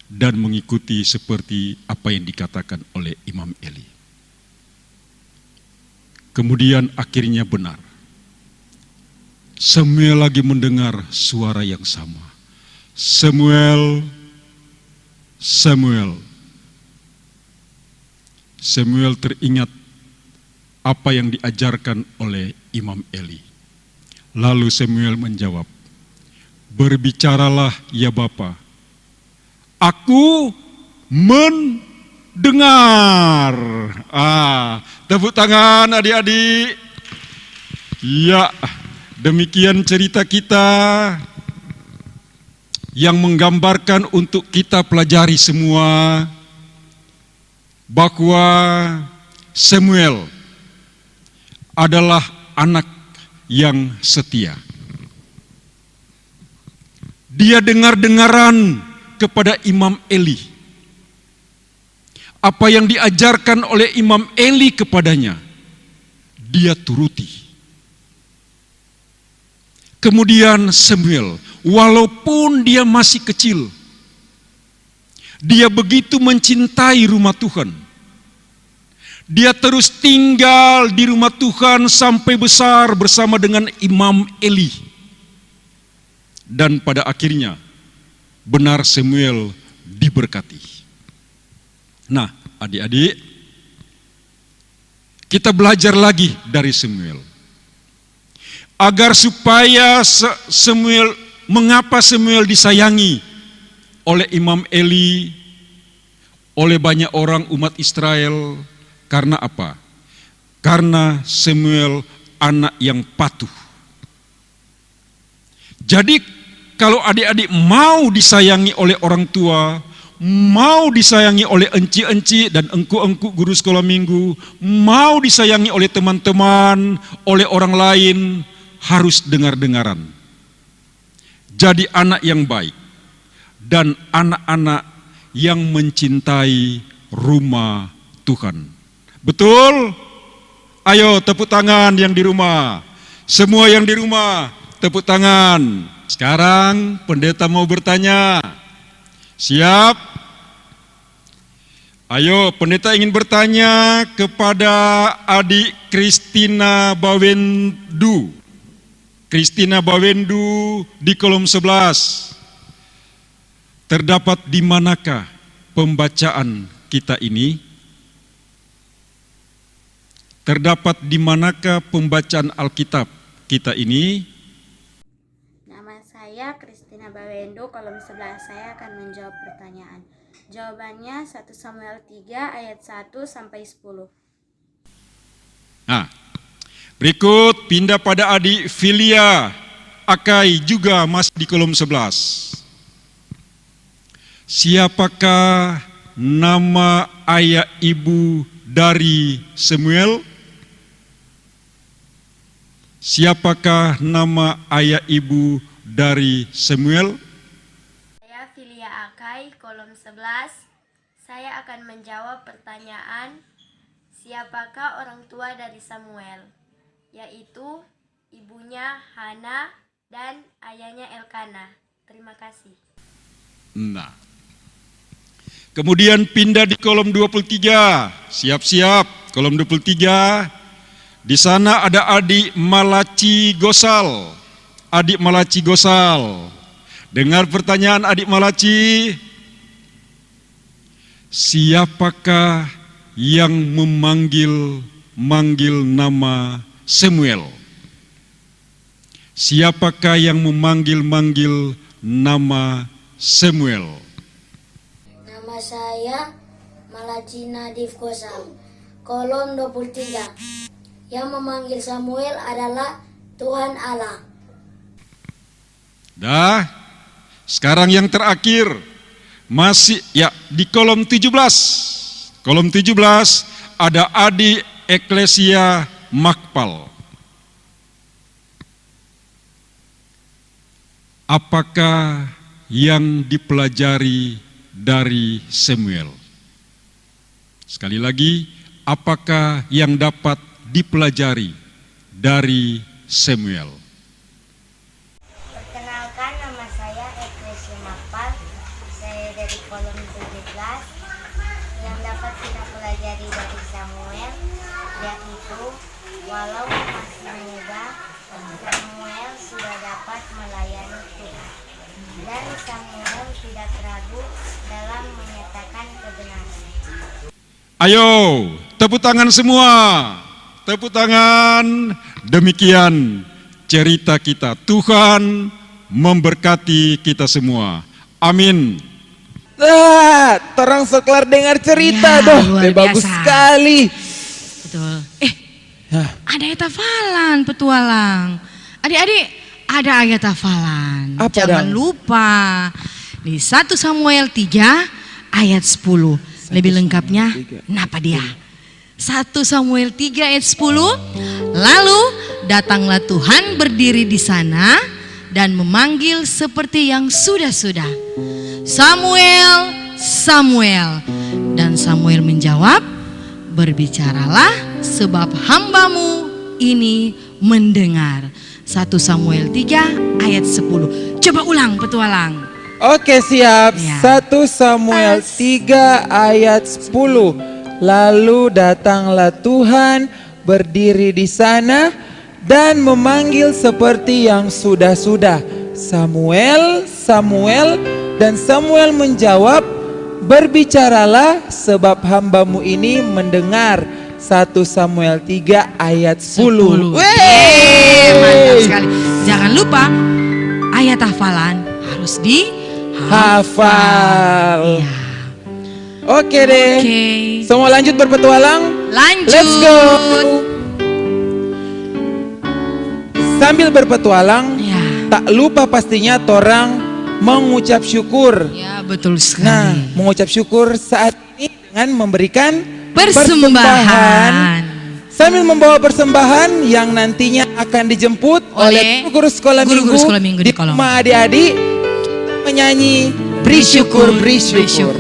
dan mengikuti seperti apa yang dikatakan oleh Imam Eli. Kemudian akhirnya benar. Samuel lagi mendengar suara yang sama. Samuel, Samuel. Samuel teringat apa yang diajarkan oleh Imam Eli. Lalu Samuel menjawab, "Berbicaralah ya Bapa, aku mendengar." Tepuk tangan adik-adik. Ya, demikian cerita kita yang menggambarkan untuk kita pelajari semua bahwa Samuel adalah anak yang setia. Dia dengar-dengaran kepada Imam Eli. Apa yang diajarkan oleh Imam Eli kepadanya, dia turuti. Kemudian Samuel, walaupun dia masih kecil, dia begitu mencintai rumah Tuhan. Dia terus tinggal di rumah Tuhan sampai besar bersama dengan Imam Eli. Dan pada akhirnya, benar Samuel diberkati. Nah, adik-adik, kita belajar lagi dari Samuel. Agar supaya Samuel, mengapa Samuel disayangi oleh Imam Eli, oleh banyak orang umat Israel, karena apa? Karena Samuel anak yang patuh. Jadi kalau adik-adik mau disayangi oleh orang tua, mau disayangi oleh enci-enci dan engku-engku guru sekolah minggu, mau disayangi oleh teman-teman, oleh orang lain, harus dengar-dengaran. Jadi anak yang baik dan anak-anak yang mencintai rumah Tuhan. Betul? Ayo tepuk tangan yang di rumah. Semua yang di rumah, tepuk tangan. Sekarang pendeta mau bertanya. Siap? Ayo, pendeta ingin bertanya kepada adik Kristina Bawendu. Kristina Bawendu di kolom 11. Terdapat di manakah pembacaan kita ini? Terdapat di manakah pembacaan Alkitab kita ini? Nama saya Kristina Bawendu, kolom 11. Saya akan menjawab pertanyaan. Jawabannya 1 Samuel 3 ayat 1 sampai 10. Nah, berikut pindah pada adik Filia Akai juga masih di kolom 11. Siapakah nama ayah ibu dari Samuel? Siapakah nama ayah ibu dari Samuel? Saya Filia Akai, kolom 11. Saya akan menjawab pertanyaan, siapakah orang tua dari Samuel? Yaitu ibunya Hana dan ayahnya Elkana. Terima kasih. Nah, kemudian pindah di kolom 23. Siap-siap, kolom 23. Di sana ada adik Malachi Gosal. Adik Malachi Gosal. Dengar pertanyaan adik Malachi. Siapakah yang memanggil nama Samuel? Siapakah yang memanggil nama Samuel? Nama saya Malachi Nadif Gosal, kolom 23. Yang memanggil Samuel adalah Tuhan Allah. Dah, sekarang yang terakhir, masih ya di kolom 17. Kolom 17 ada adik Eklesia Makpal. Apakah yang dipelajari dari Samuel? Sekali lagi, apakah yang dapat dipelajari dari Samuel? Perkenalkan, nama saya Eklesia Makpal. Saya dari kolom 17. Yang dapat kita pelajari dari Samuel yaitu Walau masih muda, Samuel sudah dapat melayani Tuhan. Dan Samuel tidak ragu dalam menyatakan kebenaran. Ayo, tepuk tangan semua. Tepuk tangan. Demikian cerita kita. Tuhan memberkati kita semua. Amin. Torang sekelar dengar cerita Ya, doh. luar Bagus biasa. sekali. Betul. Hah. Ada ayat hafalan petualang. Adik-adik, ada ayat hafalan. Apa Jangan dong? lupa. Di 1 Samuel 3 ayat 10. Lebih lengkapnya, napa dia? 1 Samuel 3 ayat 10. Lalu datanglah Tuhan berdiri di sana dan memanggil seperti yang sudah-sudah. Samuel, Samuel. Dan Samuel menjawab, berbicaralah sebab hambamu ini mendengar. 1 Samuel 3 ayat 10. Coba ulang petualang. Oke, siap. Ya. 1 Samuel 3 ayat 10. Lalu datanglah Tuhan berdiri di sana dan memanggil seperti yang sudah-sudah. Samuel, Samuel. Dan Samuel menjawab, berbicaralah sebab hambamu ini mendengar. 1 Samuel 3 ayat 10. Mantap sekali. Jangan lupa ayat hafalan harus dihafal. Hafal. Ya. Oke deh. Oke. Semua lanjut berpetualang. Lanjut. Let's go. Sambil berpetualang, Ya. tak lupa pastinya torang mengucap syukur. Ya, betul sekali. Nah, mengucap syukur saat ini dengan memberikan Persembahan. Sambil membawa persembahan yang nantinya akan dijemput oleh guru-guru sekolah minggu di kolom. rumah adik-adik menyanyi beri syukur, beri syukur.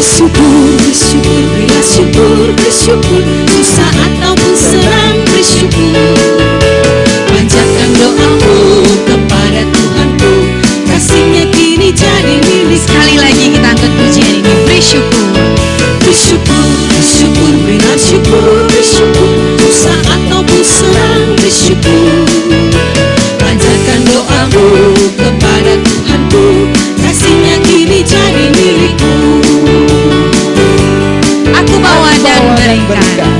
Bersyukur, berilah syukur, bersyukur. Susah ataupun senang, bersyukur. Panjatkan doamu kepada Tuhanku, kasih-Nya kini jadi milik. Sekali lagi kita angkat pujian ini. Bersyukur. Bersyukur, bersyukur, berilah syukur, bersyukur. Susah ataupun senang, bersyukur. Panjatkan doamu kepada Tuhanku, kasih-Nya kini jadi milikku. Aku bawa dan berikan.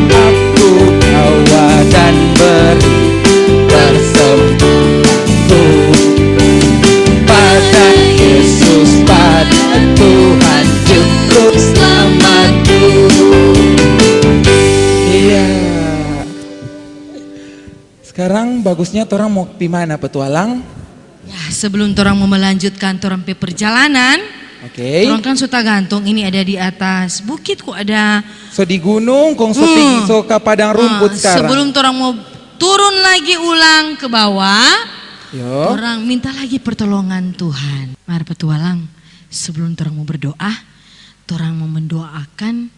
Aku bawa dan beri persembahanku pada Yesus, pada Tuhan Juru Selamatku. Iya. Sekarang bagusnya torang mau pi mana petualang? Ya, sebelum torang mau melanjutkan torang pe perjalanan, Oke. torang kan sudah gantung ini ada di atas bukit kok ada. So di gunung, kong so tinggi, so ke padang rumput sekarang. Sebelum torang mau turun lagi ulang ke bawah, Yo. torang minta lagi pertolongan Tuhan. Mari petualang, sebelum torang mau berdoa, torang mau mendoakan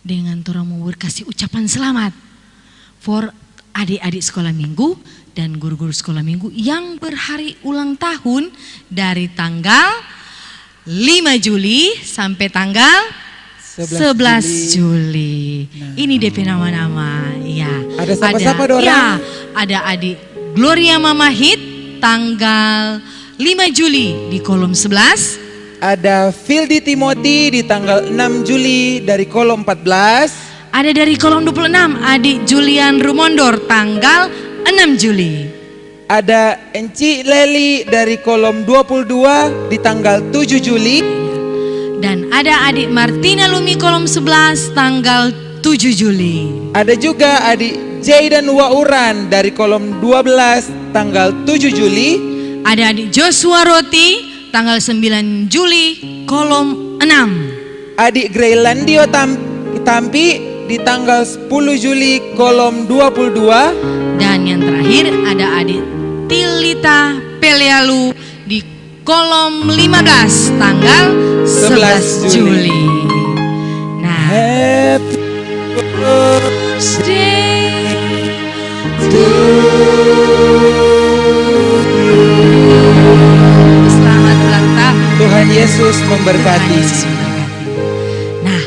dengan torang mau berkasih ucapan selamat for adik-adik sekolah minggu dan guru-guru sekolah minggu yang berhari ulang tahun dari tanggal 5 Juli sampai tanggal 11 Juli. Ini DP nama-nama. Ya. Ada siapa-siapa dorang? Ya, ada adik Gloria Mamahit tanggal 5 Juli di kolom 11. Ada Fildi Timothy di tanggal 6 Juli dari kolom 14. Ada dari kolom 26 adik Julian Rumondor tanggal 6 Juli. Ada Enci Leli dari kolom 22 di tanggal 7 Juli. Dan ada adik Martina Lumi kolom 11 tanggal 7 Juli. Ada juga adik Jayden Wauran dari kolom 12 tanggal 7 Juli. Ada adik Joshua Roti tanggal 9 Juli kolom 6. Adik Greylandio Tampi di tanggal 10 Juli kolom 22. Dan yang terakhir ada adik Tilita Pelealu di kolom 15 tanggal 11 Juli. Nah, Happy birthday to selamat ulang tahun. Tuhan Yesus Tuhan memberkati. Yesus memberkati. Nah,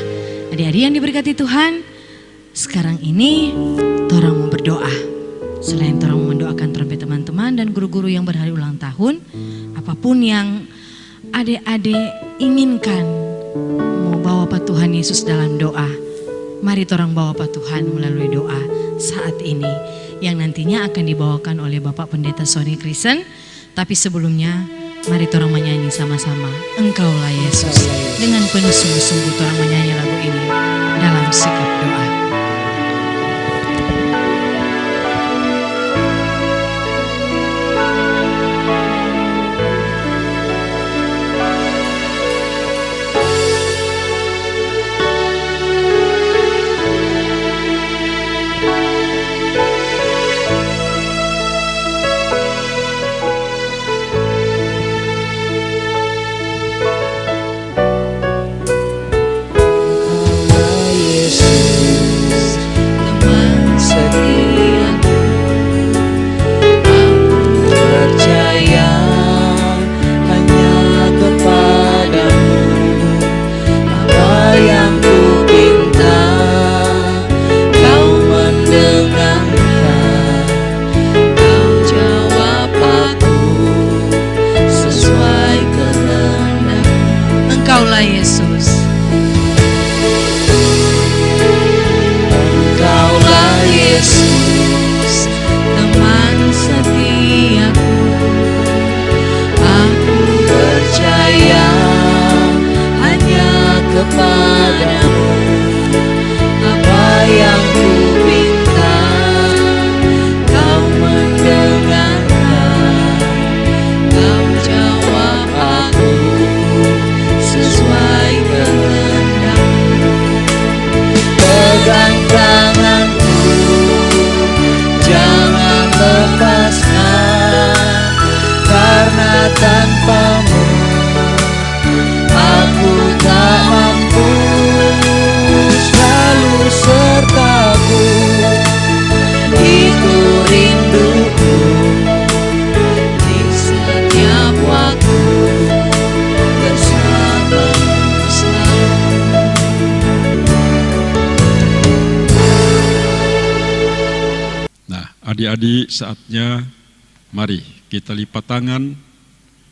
adik-adik yang diberkati Tuhan, sekarang ini torang mau berdoa. Selain torang mendoakan trompet teman-teman dan guru-guru yang berhari ulang tahun, apapun yang adik-adik inginkan mau bawa Pak Tuhan Yesus dalam doa, mari torang bawa Pak Tuhan melalui doa saat ini yang nantinya akan dibawakan oleh Bapak Pendeta Sony Kristen. Tapi sebelumnya mari torang menyanyi sama-sama Engkaulah Yesus. Dengan penuh sungguh-sungguh torang menyanyi lagu ini dalam sikap doa. Engkaulah Yesus. Engkaulah Yesus, teman setiaku. Aku percaya hanya kepadamu. Apa yang ku minta, kau mendengarkan. Kau jawab aku sesuai kehendakmu. Pegang tanganku, jangan lepaskan, karena tanpamu aku tak mampu. Selalu sertaku, itu rinduku di setiap waktu. Nah, adik-adik, saatnya mari kita lipat tangan,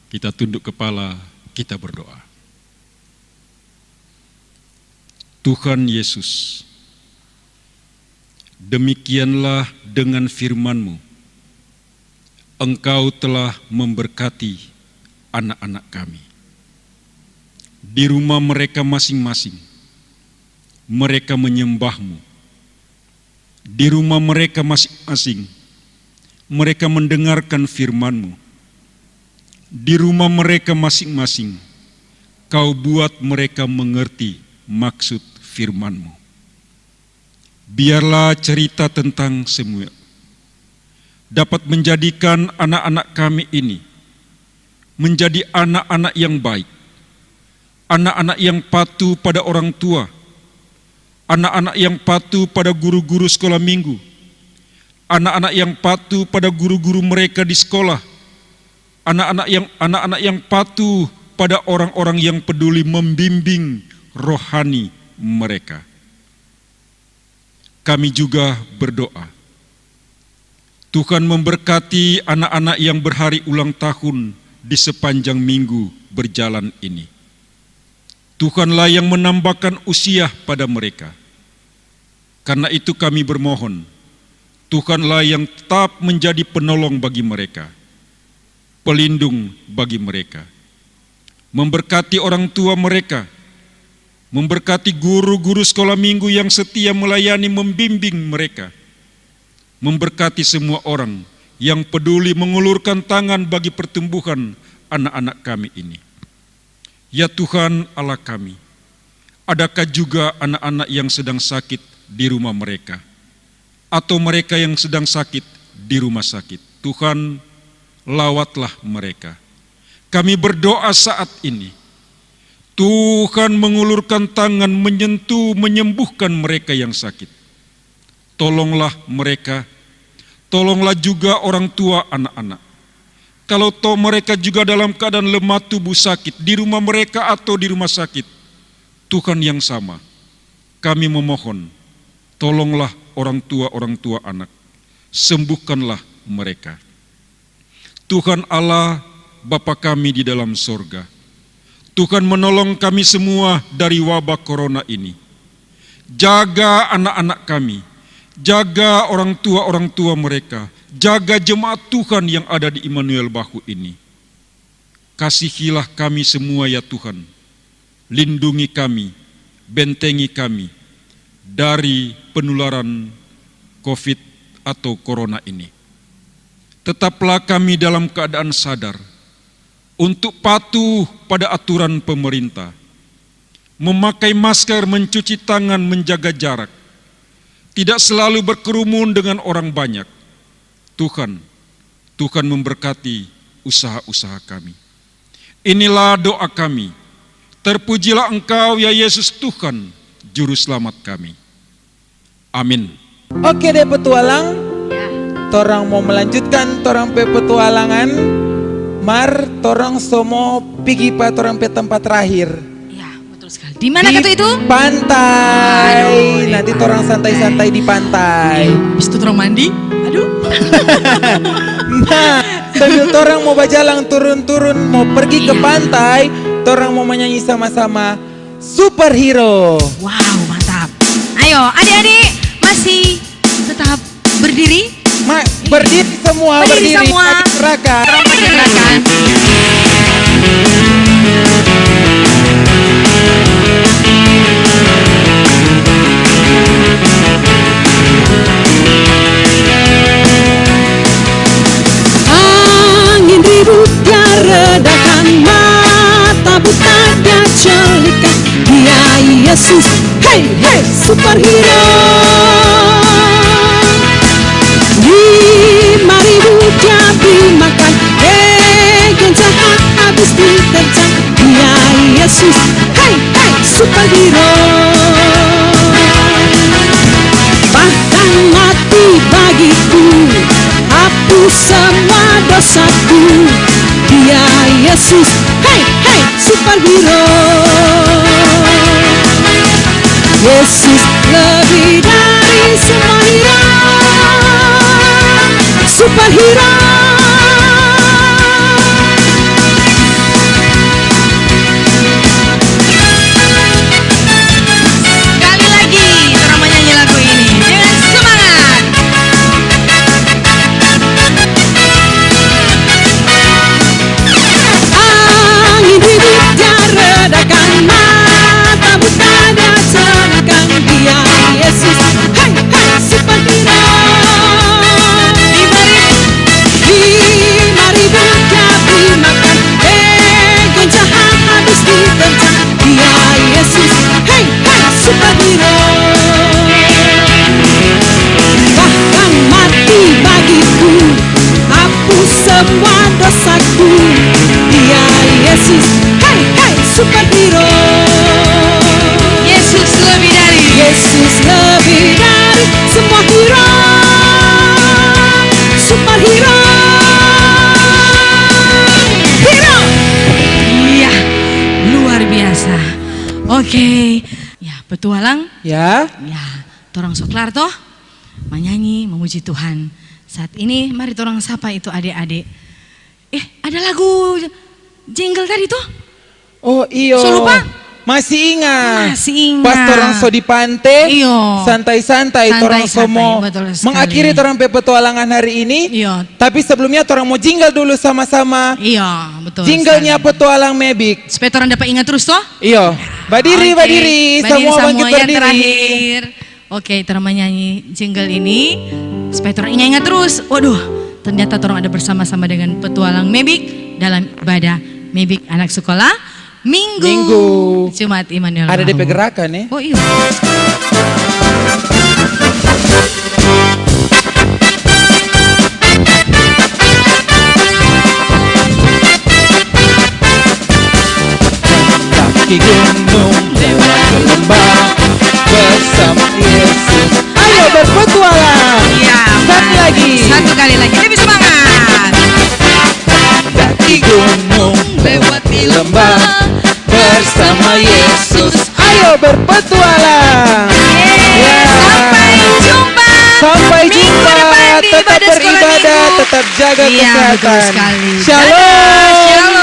kita tunduk kepala, kita berdoa. Tuhan Yesus, demikianlah dengan firman-Mu, Engkau telah memberkati anak-anak kami. Di rumah mereka masing-masing, mereka menyembah-Mu. Di rumah mereka masing-masing, mereka mendengarkan firman-Mu. Di rumah mereka masing-masing, Kau buat mereka mengerti maksud firman-Mu. Biarlah cerita tentang Samuel dapat menjadikan anak-anak kami ini menjadi anak-anak yang baik, anak-anak yang patuh pada orang tua, anak-anak yang patuh pada guru-guru sekolah minggu, anak-anak yang patuh pada guru-guru mereka di sekolah, anak-anak yang patuh pada orang-orang yang peduli membimbing rohani mereka. Kami juga berdoa, Tuhan memberkati anak-anak yang berhari ulang tahun di sepanjang minggu berjalan ini. Tuhanlah yang menambahkan usia pada mereka. Karena itu kami bermohon, Tuhanlah yang tetap menjadi penolong bagi mereka, pelindung bagi mereka. Memberkati orang tua mereka, memberkati guru-guru sekolah minggu yang setia melayani membimbing mereka, memberkati semua orang yang peduli mengulurkan tangan bagi pertumbuhan anak-anak kami ini. Ya Tuhan Allah kami, adakah juga anak-anak yang sedang sakit di rumah mereka, atau mereka yang sedang sakit di rumah sakit? Tuhan, lawatlah mereka. Kami berdoa saat ini, Tuhan mengulurkan tangan menyentuh, menyembuhkan mereka yang sakit. Tolonglah mereka, tolonglah juga orang tua anak-anak. Kalau toh mereka juga dalam keadaan lemah tubuh sakit, di rumah mereka atau di rumah sakit, Tuhan yang sama, kami memohon, tolonglah orang tua anak, sembuhkanlah mereka. Tuhan Allah, Bapa kami di dalam sorga, Tuhan menolong kami semua dari wabah corona ini. Jaga anak-anak kami, jaga orang tua mereka, jaga jemaat Tuhan yang ada di Immanuel Bahu ini. Kasihilah kami semua ya Tuhan, lindungi kami, bentengi kami dari penularan COVID atau corona ini. Tetaplah kami dalam keadaan sadar untuk patuh pada aturan pemerintah, memakai masker, mencuci tangan, menjaga jarak, tidak selalu berkerumun dengan orang banyak. Tuhan memberkati usaha-usaha kami. Inilah doa kami. Terpujilah Engkau ya Yesus Tuhan, Juru Selamat kami. Amin. Oke deh petualang, torang mau melanjutkan torang pe petualangan. Mar, torang somo pigi pa torang pe tempat terakhir. Ya, betul sekali. Di mana kata itu? Pantai. Aduh, di Nanti torang santai-santai di pantai. Habis itu torang mandi. Aduh. Nah, sambil torang mau bajalang turun-turun mau pergi ke pantai, torang mau menyanyi sama-sama Superhero. Wow, mantap. Ayo, adik-adik masih tetap berdiri? Berdiri semua, Berdiri semua. Pakai gerakan. Torang pakai gerakan. Angin ribut dia redakan, mata buta dia celikan. Dia Yesus, hey hey, superhero. 5.000 dia dimakan, yang jahat habis diterjang. Dia Yesus, hey hey, superhero. Bahkan mati bagiku, hapus semua dosaku. Dia Yesus, hey hey, superhero. Yesus lebih dari semua hero, superhero. Sekali lagi, torang menyanyi lagu ini dengan semangat. Angin ribut dia redakan, mata buta dia celikan. Dia Yesus, hey hey, superhero. 5.000 dia dimakan, yang jahat habis diterjang. Dia Yesus, hey hey, superhero. Bahkan mati bagiku, hapus semua dosaku. Dia Yesus, hey hey, superhero. Yesus lebih dari. Yesus lebih dari semua hero, superhero. Hero. Iya, luar biasa. Oke, ya petualang. Ya, Ya, torang soklar toh menyanyi, memuji Tuhan. Saat ini mari torang sapa itu adik-adik. Ada lagu jingle tadi tuh. oh iyo. So lupa? Masih ingat. Masih ingat. Pas torang so di pantai, Iyo. santai-santai torang so Santai-santai, mau betul sekali. mengakhiri torang pe petualangan hari ini. Iya. Tapi sebelumnya torang mau jingle dulu sama-sama. Iya, betul. Jinglenya sekali. petualang Mebik. Supaya torang dapat ingat terus toh. Iyo, berdiri, Oke, berdiri, semua bangkit yang berdiri. terakhir. Oke, torang menyanyi jingle ini supaya torang ingat terus. Waduh, ternyata torang ada bersama-sama dengan petualang Mebik dalam ibadah Mebik anak sekolah Minggu. Jumat Immanuel Ada Bahu. DP gerakan ya. Oh iya. mendaki gunung, lewati lembah bersama Yesus. Ayo berpetualang. Iya. Sekali lagi. Satu kali lagi, lebih semangat. Mendaki gunung, Lewati lembah bersama Yesus. Ayo berpetualang. Ya. Sampai jumpa. Sampai Minggu jumpa. depan di Tetap ibadah sekolah beribadah, minggu. tetap jaga Iya, betul kesehatan. sekali. Shalom. Shalom.